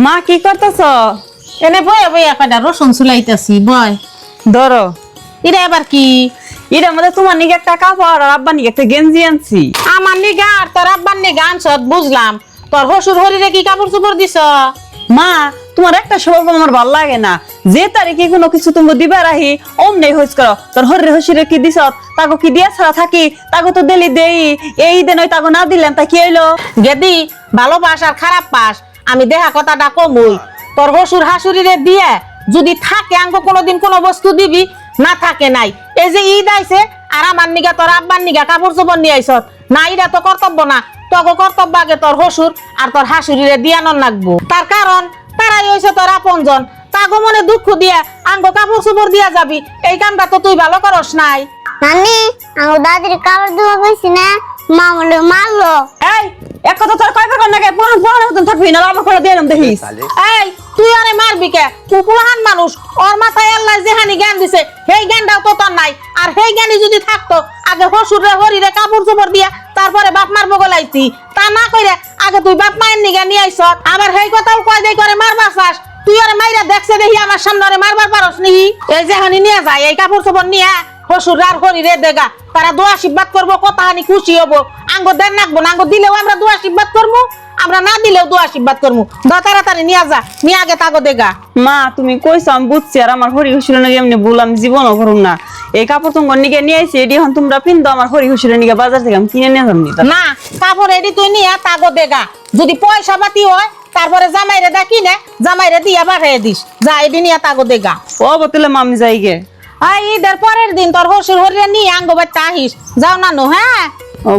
মা কি করতেছ? এনে বয়ে বয়ে কয়টা রসুন চুলাইতেছি বয়। ধরো এটা এবার কি? এটার মধ্যে তোমার নিকে একটা কাপড় আর আব্বার নিকে একটা গেঞ্জি আনছি। আমার নিগা আর তোর আব্বার নিগা আনছত বুঝলাম, তোর হসুর হরিরে কি কাপড় চোপড় দিছ? মা তোমার একটা স্বভাব আমার ভাল লাগে না, যে তারিখে কোনো কিছু তুমি দিবা রাহি অমনি হইস করো। তোর হরে হসিরে কি দিছ, তাকে কি দিয়া ছাড়া থাকি? তাকে তো দিলি দেই, এই দিন ওই তাকে না দিলেন তা কি হইলো? গেদি ভালোবাস আর খারাপ পাস আমি দেখা কথাটা কমই। তোর হসুর হাসুরিরে দিয়ে যদি থাকে আঙ্গ কোনোদিন কোনো বস্তু দিবি, না থাকে নাই। এই যে ঈদ আইছে আর আমার নিগা তোর আব্বার নিগা কাপড় চোপড় নিয়ে আইছত না, এটা তো কর্তব্য না। তোকে কর্তব্য আগে তোর হসুর আর তোর হাসুরিরে দিয়ানোর লাগবো। তার কারণ তারাই হইছে তোর আপনজন, তাগো মনে দুঃখ দিয়া আঙ্গ কাপড় চোপড় দিয়া যাবি, এই কামটা তো তুই ভালো করস নাই। নানি আমার দাদির কাপড় ধোয়া গেছি না, মা আমাকে মারলো। এই এক কথা তোর কয়বার কর না কে? পুরান পুরান মতন থাকবি না, আবার করে দিয়ে দেখিস। এই তুই আরে মারবি কে? কুকুরহান মানুষ, ওর মাথায় আল্লাহ যেহানি জ্ঞান দিছে সেই জ্ঞানটাও তো তোর নাই। আর সেই জ্ঞানী যদি থাকতো আগে হসুরে হরিরে কাপড় চোপড় দিয়া তারপরে বাপ মারবো গলাইতি, তা না কইরে আগে তুই বাপ মায়ের নিগা নিয়ে আইস। আবার সেই কথাও কয় দেই করে মারবা চাস। তুই আরে মাইরা দেখছে দেখি আমার সামনে আরে মারবার পারস নি। এই যেহানি নিয়ে যায় এই কাপড় চোপড় নিয়ে হসুর আর হরিরে দেগা, তারা দোয়া আশীর্বাদ করবো, কতখানি খুশি হবো। আঙ্গ দেন রাখবো না, আঙ্গ দিলেও আমরা দোয়া আশীর্বাদ করবো, আমরা না দিলেও দোয়া আশীর্বাদ করবো। তাড়াতাড়ি নিয়ে যা, নিয়ে আগে তাগো দেগা। মা তুমি কইছো আমি বুঝছি, আর আমার হরি হুসুরের নাকি এমনি ভুল আমি জীবনও করুম না। এই কাপড় তোমার নিকে নিয়ে আইছি, এটি এখন তোমরা পিন্দো, আমার হরি হুসুরের নিকে বাজার থেকে আমি কিনে নিয়ে যাবনি। না কাপড় এডি তুই নিয়ে তাগো দেগা, যদি পয়সা পাতি হয় তারপরে জামাইরে ডাকি নে, জামাইরে দিয়া পাঠিয়ে দিস। যা এডি নিয়ে তাগো দেগা। ও বতলে মামি যাই গে। ঈদের পরের দিন তোর হসুর হরিরে নিয়ে আঙ্গ বাড়িতে আহিস। যাও নানু, হ্যাঁ? ও